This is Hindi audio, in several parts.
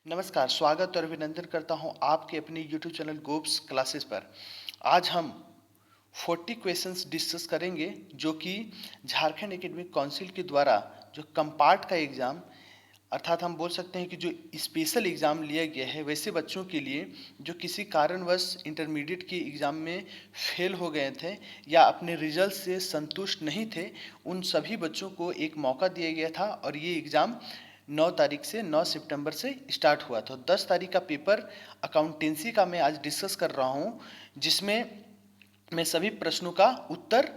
नमस्कार, स्वागत और अभिनंदन करता हूं आपके अपने YouTube चैनल गोप्स क्लासेस पर। आज हम 40 क्वेश्चंस डिस्कस करेंगे जो कि झारखंड एकेडमिक काउंसिल के द्वारा जो कंपार्ट का एग्ज़ाम अर्थात हम बोल सकते हैं कि जो स्पेशल एग्ज़ाम लिया गया है वैसे बच्चों के लिए जो किसी कारणवश इंटरमीडिएट के एग्ज़ाम में फेल हो गए थे या अपने रिजल्ट से संतुष्ट नहीं थे, उन सभी बच्चों को एक मौका दिया गया था और ये एग्ज़ाम 9 तारीख से 9 सितंबर से स्टार्ट हुआ था। 10 तारीख का पेपर अकाउंटेंसी का मैं आज डिस्कस कर रहा हूँ, जिसमें मैं सभी प्रश्नों का उत्तर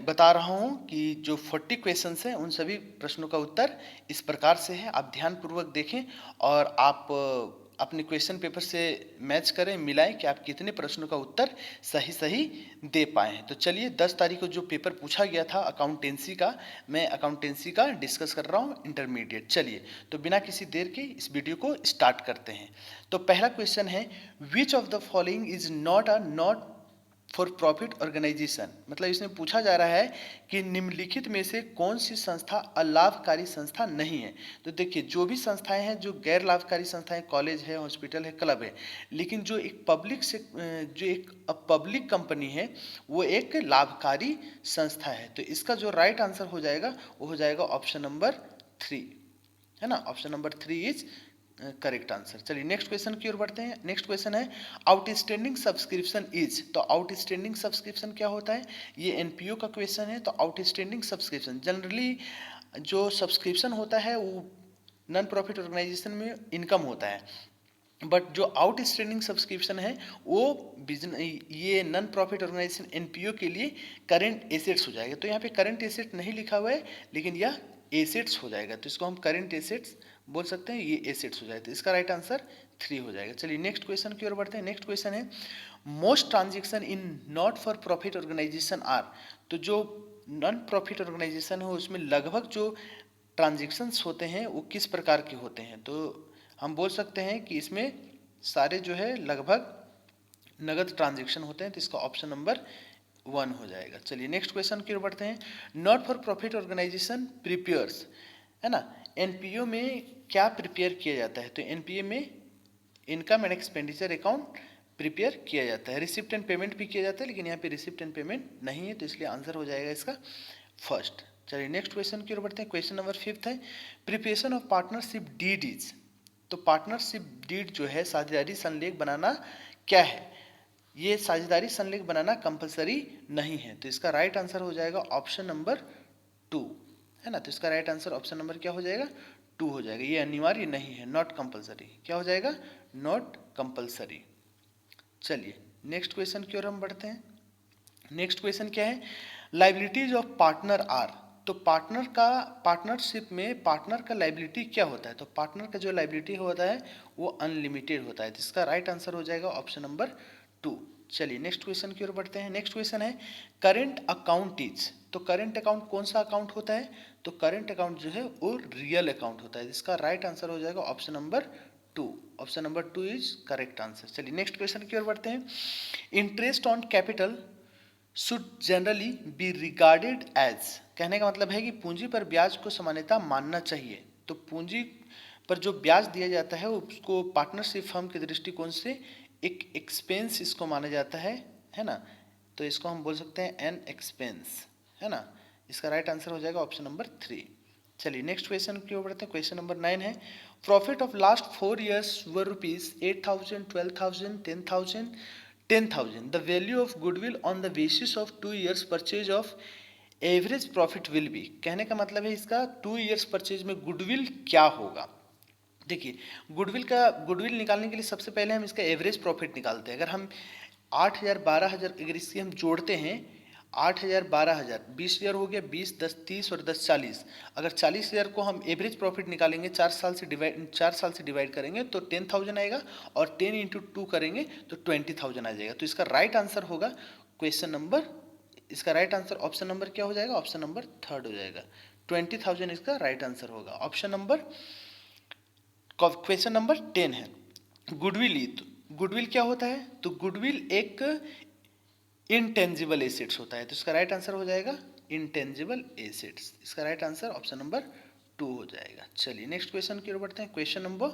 बता रहा हूँ कि जो 40 क्वेश्चंस हैं उन सभी प्रश्नों का उत्तर इस प्रकार से है। आप ध्यानपूर्वक देखें और आप अपने क्वेश्चन पेपर से मैच करें, मिलाएं कि आप कितने प्रश्नों का उत्तर सही सही दे पाए हैं। तो चलिए 10 तारीख को जो पेपर पूछा गया था अकाउंटेंसी का, मैं अकाउंटेंसी का डिस्कस कर रहा हूँ इंटरमीडिएट। चलिए तो बिना किसी देर के इस वीडियो को स्टार्ट करते हैं। तो पहला क्वेश्चन है, which of the following is not for profit organisation. मतलब इसमें पूछा जा रहा है कि निम्नलिखित में से कौन सी संस्था अलाभकारी संस्था नहीं है। तो देखिए, जो भी संस्थाएं हैं जो गैर लाभकारी संस्थाएं, कॉलेज है, हॉस्पिटल है, क्लब है, लेकिन जो एक पब्लिक कंपनी है वो एक लाभकारी संस्था है। तो इसका जो राइट आंसर हो जाएगा वो हो जाएगा ऑप्शन नंबर 3, है ना। Option number 3 is correct answer. चलिए नेक्स्ट क्वेश्चन की ओर बढ़ते हैं। नेक्स्ट क्वेश्चन है, आउटस्टैंडिंग सब्सक्रिप्शन इज। तो आउटस्टैंडिंग सब्सक्रिप्शन क्या होता है, ये एनपीओ का क्वेश्चन है। तो आउटस्टैंडिंग सब्सक्रिप्शन, जनरली जो सब्सक्रिप्शन होता है वो नॉन प्रॉफिट ऑर्गेनाइजेशन में इनकम होता है, बट जो आउटस्टैंडिंग सब्सक्रिप्शन है वो बिजनेस, ये नॉन प्रॉफिट ऑर्गेनाइजेशन एनपीओ के लिए करंट एसेट्स हो जाएगा। तो यहाँ पे करंट एसेट नहीं लिखा हुआ है, लेकिन यह एसेट्स हो जाएगा, तो इसको हम करंट एसेट्स बोल सकते हैं, ये एसेट्स हो जाएगा। तो इसका राइट आंसर 3 हो जाएगा। चलिए नेक्स्ट क्वेश्चन की ओर बढ़ते हैं। नेक्स्ट क्वेश्चन है, most transaction in not for profit organisation are. तो जो नॉन प्रॉफिट ऑर्गेनाइजेशन है उसमें लगभग जो ट्रांजेक्शन्स होते हैं वो किस प्रकार के होते हैं। तो हम बोल सकते हैं कि इसमें सारे जो है लगभग नगद ट्रांजेक्शन होते हैं। तो इसका ऑप्शन नंबर 1 हो जाएगा। चलिए नेक्स्ट क्वेश्चन की ओर बढ़ते हैं। Not for profit organisation prepares, है ना, एनपीओ में क्या प्रिपेयर किया जाता है। तो एनपीओ में income and expenditure account prepare किया जाता है। रिसिप्ट एंड पेमेंट भी किया जाता है, लेकिन यहाँ पे रिसिप्ट एंड पेमेंट नहीं है, तो इसलिए आंसर हो जाएगा इसका फर्स्ट। चलिए नेक्स्ट क्वेश्चन की ओर बढ़ते हैं। क्वेश्चन नंबर 5 है, preparation of partnership deed is. तो पार्टनरशिप डीड जो है, साझेदारी संलेख बनाना क्या है। ये साझेदारी संलेख बनाना कंपलसरी नहीं है, तो इसका राइट आंसर हो जाएगा ऑप्शन नंबर 2, है ना। तो इसका राइट आंसर ऑप्शन नंबर क्या हो जाएगा, 2 हो जाएगा। ये अनिवार्य नहीं है, नॉट कंपलसरी। क्या हो जाएगा, नॉट कंपलसरी। चलिए नेक्स्ट क्वेश्चन की ओर हम बढ़ते हैं। नेक्स्ट क्वेश्चन क्या है, लाइबिलिटीज ऑफ पार्टनर आर। तो पार्टनरशिप में पार्टनर का लाइबिलिटी क्या होता है। तो पार्टनर का जो लाइबिलिटी होता है वो अनलिमिटेड होता है। तो इसका राइट आंसर हो जाएगा ऑप्शन नंबर 2। चलिए नेक्स्ट क्वेश्चन की ओर बढ़ते हैं। नेक्स्ट क्वेश्चन है, करेंट अकाउंट इज। तो करेंट अकाउंट कौन सा अकाउंट होता है। तो करेंट अकाउंट जो है वो रियल अकाउंट होता है। इसका राइट आंसर हो जाएगा option number 2। Option number 2 is correct answer. चलिए नेक्स्ट क्वेश्चन की ओर बढ़ते हैं। Interest on capital should generally be regarded as. कहने का मतलब है कि पूंजी पर ब्याज को सामान्यतः मानना चाहिए। तो पूंजी पर जो ब्याज दिया जाता है उसको पार्टनरशिप फर्म के दृष्टिकोण से एक एक्सपेंस इसको माना जाता है ना। तो इसको हम बोल सकते हैं एन एक्सपेंस, है ना। इसका राइट आंसर हो जाएगा ऑप्शन नंबर 3। चलिए नेक्स्ट क्वेश्चन की ओर बढ़ते हैं। क्वेश्चन नंबर 9 है, profit of last 4 years were rupees 8,000, 12,000, 10,000, 10,000. The value of goodwill on the basis of 2 years purchase of average profit will be. कहने का मतलब है इसका 2 ईयर्स परचेज में गुडविल क्या होगा। देखिए, गुडविल निकालने के लिए सबसे पहले हम इसका एवरेज प्रॉफिट निकालते हैं। अगर हम 8,000, 12,000, अगर इससे हम जोड़ते हैं 8,000, 12,000, 20,000 हो गया, 20, 10, 30 और 10, 40। अगर 40,000 को हम एवरेज प्रॉफिट निकालेंगे, 4 साल से डिवाइड करेंगे तो 10,000 आएगा, और 10 इंटू 2 करेंगे तो 20,000 आ जाएगा। तो इसका राइट आंसर होगा क्वेश्चन नंबर, इसका राइट आंसर ऑप्शन नंबर क्या हो जाएगा, ऑप्शन नंबर 3 हो जाएगा। 20,000 इसका राइट आंसर होगा। ऑप्शन नंबर, क्वेश्चन नंबर 10 है, गुडविल ई। तो गुडविल क्या होता है, तो गुडविल एक इनटेंजिबल एसेट्स होता है। तो इसका राइट आंसर हो जाएगा इनटेंजिबल एसेट्स। इसका राइट आंसर ऑप्शन नंबर 2 हो जाएगा। चलिए नेक्स्ट क्वेश्चन की ओर बढ़ते हैं। Question number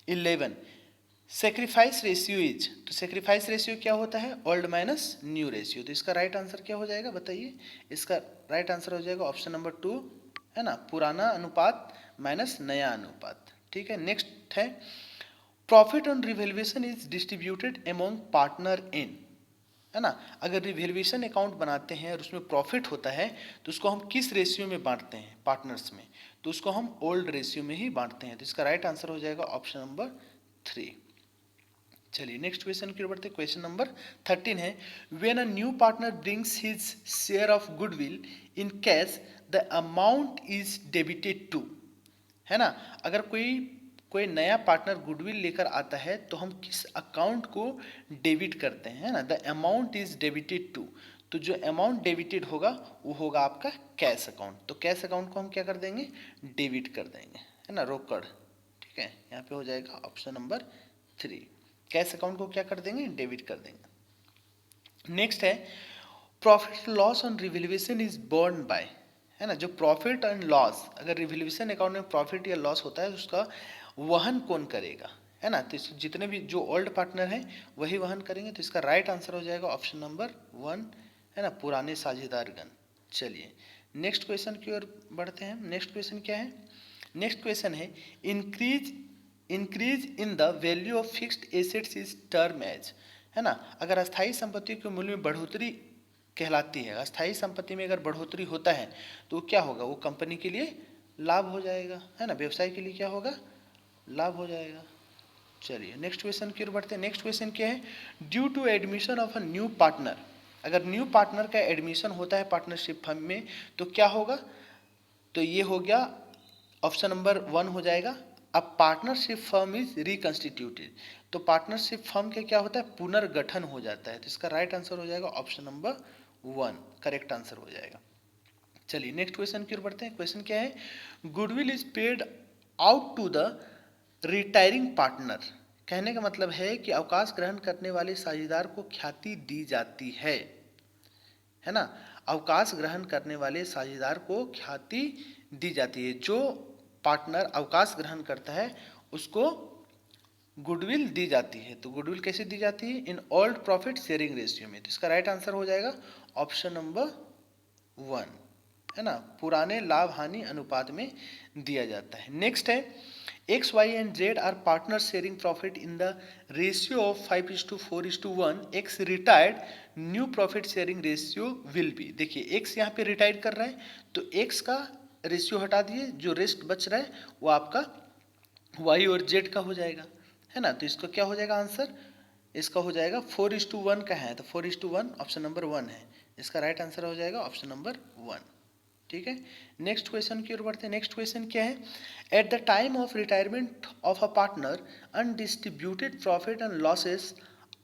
11, sacrifice ratio is, तो सेक्रीफाइस रेशियो क्या होता है? Old minus new ratio. तो इसका राइट आंसर क्या हो जाएगा बताइए? इसका राइट आंसर हो जाएगा ऑप्शन नंबर 2, है ना, पुराना अनुपात माइनस नया अनुपात। ठीक है, नेक्स्ट है profit on revaluation is distributed among partner in, है ना, अगर रिवैल्यूएशन अकाउंट बनाते हैं और उसमें प्रॉफिट होता है तो उसको हम किस रेशियो में बांटते हैं? पार्टनर्स में। तो उसको हम ओल्ड रेशियो में ही बांटते हैं। तो इसका राइट आंसर हो जाएगा ऑप्शन नंबर 3। चलिए नेक्स्ट क्वेश्चन की ओर बढ़ते हैं। क्वेश्चन नंबर 13 है, when a new partner brings his share of goodwill in cash the amount is debited to, है ना, अगर कोई कोई नया पार्टनर गुडविल लेकर आता है तो हम किस अकाउंट को डेबिट करते हैं? है ना, the amount is debited to. तो जो अमाउंट डेबिटेड होगा वो होगा आपका कैश अकाउंट। तो कैश अकाउंट को हम क्या कर देंगे? डेबिट कर देंगे, है ना, रोकड़। ठीक है, यहाँ पे हो जाएगा ऑप्शन नंबर 3, कैश अकाउंट को क्या कर देंगे? डेबिट कर देंगे। नेक्स्ट है profit loss on revaluation is borne by, है ना, जो प्रॉफिट एंड लॉस, अगर रिवैल्यूएशन अकाउंट में प्रॉफिट या लॉस होता है तो उसका वहन कौन करेगा? है ना, तो जितने भी जो ओल्ड पार्टनर हैं वही वहन करेंगे। तो इसका राइट आंसर हो जाएगा ऑप्शन नंबर 1, है ना, पुराने साझेदारगण। चलिए नेक्स्ट क्वेश्चन की ओर बढ़ते हैं। नेक्स्ट क्वेश्चन क्या है? नेक्स्ट क्वेश्चन है increase in the value of fixed assets is term as, है ना, अगर अस्थायी संपत्ति के मूल्य में बढ़ोतरी कहलाती है, अस्थायी संपत्ति में अगर बढ़ोतरी होता है तो क्या होगा? वो कंपनी के लिए लाभ हो जाएगा, है ना, व्यवसाय के लिए क्या होगा? लाभ हो जाएगा। चलिए नेक्स्ट क्वेश्चन की ओर बढ़ते हैं। नेक्स्ट क्वेश्चन क्या है? Due to admission of a new partner, अगर न्यू पार्टनर का एडमिशन होता है पार्टनरशिप फर्म में तो क्या होगा? तो ये हो गया ऑप्शन नंबर 1 हो जाएगा। अब पार्टनरशिप फर्म इज रिकंस्टिट्यूटेड, तो पार्टनरशिप फर्म के क्या होता है? पुनर्गठन हो जाता है। तो इसका राइट आंसर हो जाएगा ऑप्शन नंबर 1, करेक्ट आंसर हो जाएगा। चलिए नेक्स्ट क्वेश्चन की ओर बढ़ते हैं। क्वेश्चन क्या है? Goodwill is paid out to the retiring partner, कहने का मतलब है कि अवकाश ग्रहण करने वाले साझेदार को ख्याति दी जाती है ना, अवकाश ग्रहण करने वाले साझेदार को ख्याति दी जाती है। जो पार्टनर अवकाश ग्रहण करता है उसको गुडविल दी जाती है। तो गुडविल कैसे दी जाती है? In old profit sharing ratio में। तो इसका राइट आंसर हो जाएगा ऑप्शन नंबर 1, है ना, पुराने लाभ हानि अनुपात में दिया जाता है। नेक्स्ट है X Y and Z are partner sharing profit in the ratio of 5:4:1, X retired, new profit sharing ratio will be. देखिए एक्स यहाँ पे रिटायर्ड कर रहा है तो एक्स का रेशियो हटा दिए, जो रेस्ट बच रहा है वो आपका वाई और जेड का हो जाएगा, है ना। तो इसका क्या हो जाएगा आंसर? इसका हो जाएगा 4:1 का है तो 4:1 ऑप्शन नंबर 1 है। इसका राइट आंसर हो जाएगा ऑप्शन नंबर 1। ठीक है, नेक्स्ट क्वेश्चन की ओर बढ़ते हैं। नेक्स्ट क्वेश्चन क्या है? At the time of retirement of a partner undistributed profit and losses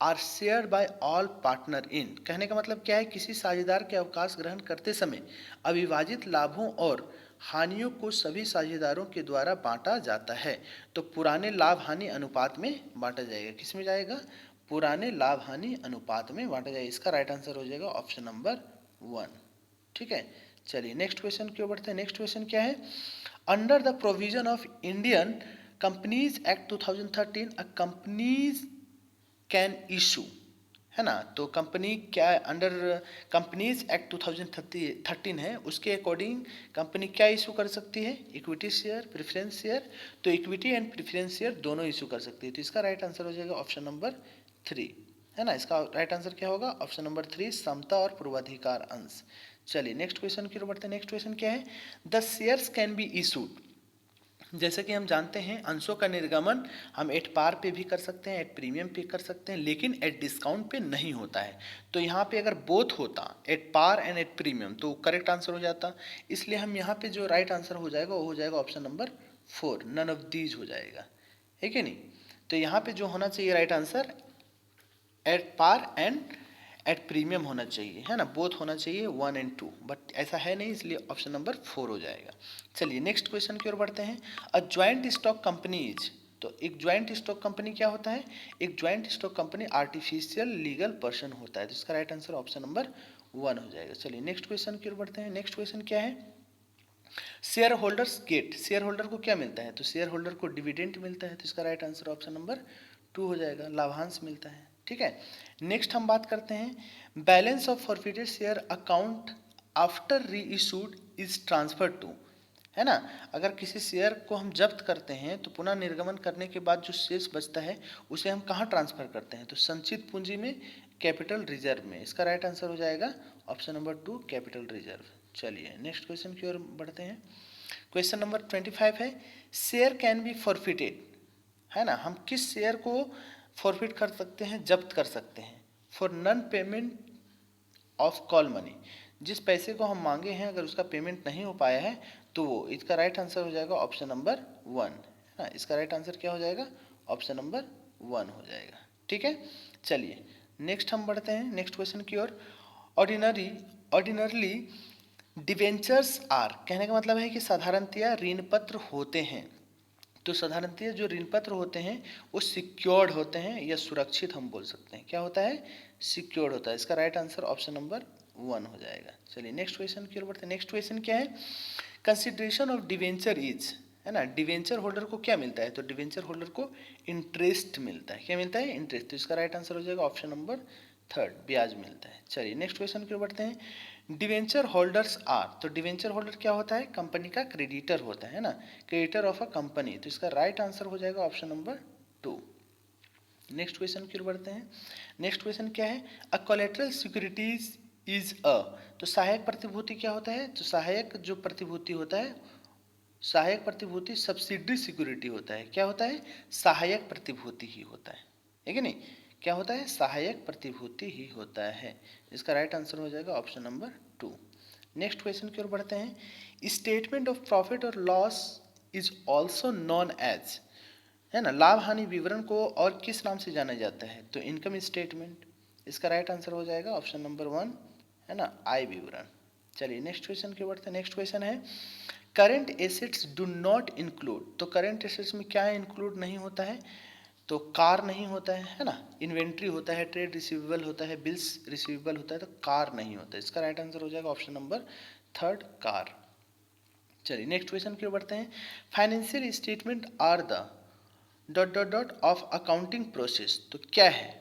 are share by all partner in, कहने का मतलब क्या है? किसी साझेदार के अवकाश ग्रहण करते समय अविभाजित लाभों और हानियों को सभी साझेदारों के द्वारा बांटा जाता है। तो पुराने लाभ हानि अनुपात में बांटा जाएगा। किस में जाएगा? पुराने लाभ हानि अनुपात में बांटा जाएगा। इसका राइट आंसर हो जाएगा ऑप्शन नंबर 1। ठीक है, चलिए नेक्स्ट क्वेश्चन की ओर बढ़ते हैं। नेक्स्ट क्वेश्चन क्या है? Under the provision of Indian companies act 2013 a companies can issue, है ना, तो कंपनी क्या अंडर कंपनीज एक्ट 2013 है, उसके अकॉर्डिंग कंपनी क्या इशू कर सकती है? Equity share, preference share. तो इक्विटी एंड प्रेफरेंस शेयर दोनों इशू कर सकती है। तो इसका राइट आंसर हो जाएगा ऑप्शन नंबर 3, है ना। इसका राइट आंसर क्या होगा? ऑप्शन नंबर 3, समता और पूर्वाधिकार अंश। चलिए नेक्स्ट क्वेश्चन की ओर बढ़ते हैं। नेक्स्ट क्वेश्चन क्या है? The shares can be issued, जैसे कि हम जानते हैं अंशों का निर्गमन हम एट पार पे भी कर सकते हैं, एट प्रीमियम पे कर सकते हैं, लेकिन एट डिस्काउंट पे नहीं होता है। तो यहाँ पे अगर बोथ होता at par and at premium तो करेक्ट आंसर हो जाता। इसलिए हम यहाँ पे जो राइट आंसर हो जाएगा वो हो जाएगा option number 4, none of these हो जाएगा, है कि नहीं। तो यहाँ पे जो होना चाहिए right answer at par and at premium होना चाहिए, है ना, बोथ होना चाहिए 1 और 2, बट ऐसा है नहीं, इसलिए ऑप्शन नंबर 4 हो जाएगा। चलिए नेक्स्ट क्वेश्चन की ओर बढ़ते हैं। A joint stock company is, तो एक ज्वाइंट स्टॉक कंपनी क्या होता है? एक joint stock company artificial legal person होता है। तो इसका राइट आंसर ऑप्शन नंबर 1 हो जाएगा। चलिए नेक्स्ट क्वेश्चन की ओर बढ़ते हैं। नेक्स्ट क्वेश्चन क्या है? Share holders get, share holder को क्या मिलता है, तो शेयर होल्डर को डिविडेंड मिलता है, तो इसका राइट आंसर ऑप्शन नंबर 2 हो जाएगा, लाभांश मिलता है। ठीक है, नेक्स्ट हम बात करते हैं balance of forfeited share account after री इशूड इज ट्रांसफर टू, है ना। अगर किसी शेयर को हम जब्त करते हैं तो पुनः निर्गमन करने के बाद जो शेष बचता है उसे हम कहाँ ट्रांसफर करते हैं, तो संचित पूंजी में, कैपिटल रिजर्व में। इसका राइट आंसर हो जाएगा ऑप्शन नंबर 2 कैपिटल रिजर्व। चलिए नेक्स्ट क्वेश्चन की ओर बढ़ते हैं। क्वेश्चन नंबर 25 है शेयर कैन बी फॉरफिटेड, है ना। हम किस शेयर को फॉरफिट कर सकते हैं, जब्त कर सकते हैं, for non payment of call money, जिस पैसे को हम मांगे हैं अगर उसका पेमेंट नहीं हो पाया है तो वो, इसका राइट आंसर हो जाएगा ऑप्शन नंबर 1, है ना। इसका राइट आंसर क्या हो जाएगा, ऑप्शन नंबर 1 हो जाएगा। ठीक है, चलिए नेक्स्ट हम बढ़ते हैं नेक्स्ट क्वेश्चन की ओर। ऑर्डिनरली डिवेंचर्स आर, कहने का मतलब है कि साधारणतया ऋण पत्र होते हैं, तो साधारणतया जो ऋण पत्र होते हैं वो सिक्योर्ड होते हैं या सुरक्षित हम बोल सकते हैं, क्या होता है, सिक्योर्ड होता है। इसका राइट आंसर ऑप्शन नंबर 1 हो जाएगा। चलिए नेक्स्ट क्वेश्चन की ओर बढ़ते हैं। नेक्स्ट क्वेश्चन क्या है, कंसिडरेशन ऑफ डिवेंचर इज, है ना। डिवेंचर होल्डर को क्या मिलता है, तो डिवेंचर होल्डर को इंटरेस्ट मिलता है, क्या मिलता है, इंटरेस्ट। तो इसका राइट आंसर हो जाएगा ऑप्शन नंबर 3 ब्याज मिलता है। चलिए नेक्स्ट क्वेश्चन की ओर बढ़ते हैं। डिवेंचर होल्डर्स आर, तो डिवेंचर होल्डर क्या होता है, कंपनी का क्रेडिटर होता है ना, क्रेडिटर ऑफ अ कंपनी। तो इसका राइट आंसर हो जाएगा ऑप्शन नंबर 2। नेक्स्ट क्वेश्चन की ओर बढ़ते हैं। नेक्स्ट क्वेश्चन क्या है, अ कोलेटरल सिक्योरिटीज इज अ, तो सहायक प्रतिभूति क्या होता है, तो सहायक जो प्रतिभूति होता है, सहायक प्रतिभूति सब्सिडरी सिक्योरिटी होता है, क्या होता है, सहायक प्रतिभूति ही होता है कि नहीं, क्या होता है, सहायक प्रतिभूति ही होता है। इसका राइट आंसर हो जाएगा ऑप्शन नंबर 2। नेक्स्ट क्वेश्चन की ओर बढ़ते हैं। स्टेटमेंट ऑफ प्रॉफिट और loss is also known as, है ना, लाभ हानि विवरण को और किस नाम से जाना जाता है, तो इनकम स्टेटमेंट। इसका राइट आंसर हो जाएगा ऑप्शन नंबर 1, है ना, आय विवरण। चलिए नेक्स्ट क्वेश्चन की ओर बढ़ते हैं। नेक्स्ट क्वेश्चन है current assets do not include, तो करंट एसेट्स में क्या इंक्लूड नहीं होता है, तो कार नहीं होता है ना, इन्वेंट्री होता है, ट्रेड रिसीवेबल होता है, बिल्स रिसीवेबल होता है, तो कार नहीं होता है। इसका राइट आंसर हो जाएगा ऑप्शन नंबर 3 कार। चलिए नेक्स्ट क्वेश्चन की ओर बढ़ते हैं। Financial statement are the dot dot dot of accounting process, तो क्या है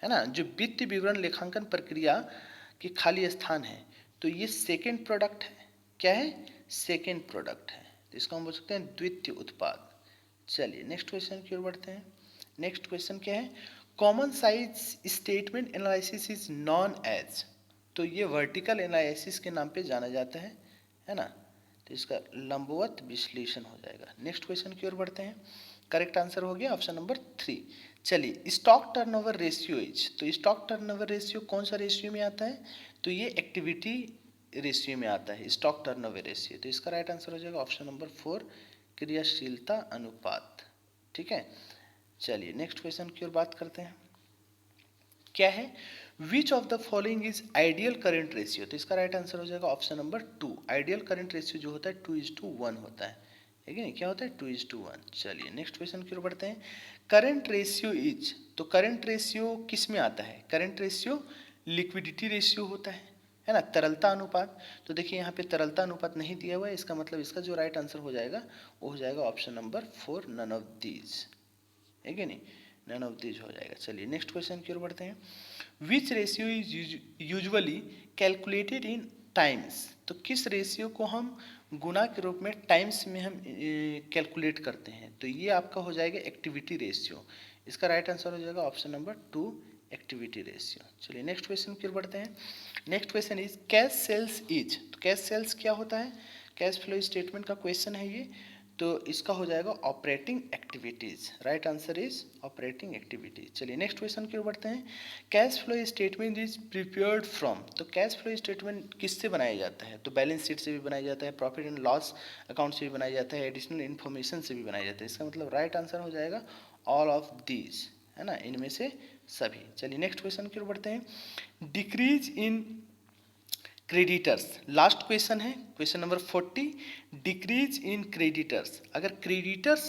ना, जो वित्तीय विवरण लेखांकन प्रक्रिया के खाली स्थान है, तो ये सेकेंड प्रोडक्ट है, क्या है, सेकेंड प्रोडक्ट है, तो इसको हम बोल सकते हैं द्वितीय उत्पाद। चलिए नेक्स्ट क्वेश्चन की ओर बढ़ते हैं। नेक्स्ट क्वेश्चन क्या है, common size statement analysis is known as, तो ये वर्टिकल एनालिसिस के नाम पे जाना जाता है ना, तो इसका लंबवत विश्लेषण हो जाएगा। नेक्स्ट क्वेश्चन की ओर बढ़ते हैं। करेक्ट आंसर हो गया ऑप्शन नंबर 3। चलिए स्टॉक टर्नओवर रेशियो इज, तो स्टॉक टर्नओवर रेशियो कौन सा रेशियो में आता है, तो ये एक्टिविटी रेशियो में आता है स्टॉक टर्नओवर रेशियो, तो इसका राइट आंसर हो जाएगा ऑप्शन नंबर 4 क्रियाशीलता अनुपात। ठीक है, चलिए नेक्स्ट क्वेश्चन की ओर बात करते हैं। क्या है, which of the following is ideal current ratio, तो इसका राइट आंसर हो जाएगा option number 2। Ideal current ratio जो होता है 2:1 होता है कि नहीं, क्या होता है 2:1। चलिए नेक्स्ट क्वेश्चन की ओर बढ़ते हैं। करंट रेशियो इज, तो करंट रेशियो किस में आता है, करंट रेशियो लिक्विडिटी रेशियो होता है ना, तरलता अनुपात। तो देखिए यहाँ पे तरलता अनुपात नहीं दिया हुआ है, इसका मतलब इसका जो राइट आंसर हो जाएगा वो हो जाएगा option number 4 none of these, है कि नहीं, नन ऑफ दीज हो जाएगा। चलिए नेक्स्ट क्वेश्चन की ओर बढ़ते हैं। विच ratio is usually calculated in times, तो किस रेशियो को हम गुना के रूप में टाइम्स में हम कैलकुलेट करते हैं, तो ये आपका हो जाएगा एक्टिविटी रेशियो। इसका राइट आंसर हो जाएगा ऑप्शन नंबर 2 एक्टिविटी रेशियो। चलिए नेक्स्ट क्वेश्चन की ओर बढ़ते हैं। Next question is cash sales is, तो कैश सेल्स क्या होता है, कैश फ्लो स्टेटमेंट का क्वेश्चन है ये, तो इसका हो जाएगा operating activities. Right answer is operating activities. चलिए नेक्स्ट क्वेश्चन की ओर बढ़ते हैं। Cash flow statement is prepared from, तो कैश फ्लो स्टेटमेंट किससे बनाया जाता है, तो बैलेंस शीट से भी बनाया जाता है, प्रॉफिट एंड लॉस अकाउंट से भी बनाया जाता है, एडिशनल इन्फॉर्मेशन से भी बनाया जाता है। इसका मतलब राइट आंसर हो जाएगा ऑल ऑफ दीज, है ना, इनमें से सभी। चलिए नेक्स्ट क्वेश्चन की ओर बढ़ते हैं। Decrease in creditors, last question है question number 40। Decrease in creditors, अगर क्रेडिटर्स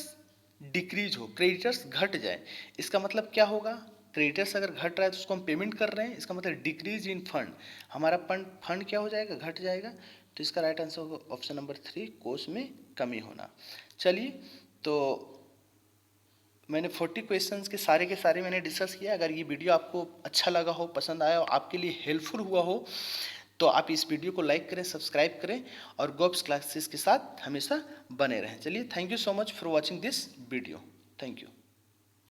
डिक्रीज हो, क्रेडिटर्स घट जाए, इसका मतलब क्या होगा, क्रेडिटर्स अगर घट रहा है तो उसको हम पेमेंट कर रहे हैं, इसका मतलब डिक्रीज इन फंड, हमारा फंड क्या हो जाएगा, घट जाएगा, तो इसका राइट आंसर होगा ऑप्शन नंबर 3, कोष में कमी होना। चलिए, तो मैंने 40 क्वेश्चंस के सारे मैंने डिस्कस किया। अगर ये वीडियो आपको अच्छा लगा हो, पसंद आया हो, आपके लिए हेल्पफुल हुआ हो, तो आप इस वीडियो को लाइक करें, सब्सक्राइब करें और गोप्स क्लासेस के साथ हमेशा बने रहें। चलिए, thank you so much for watching this video. Thank you.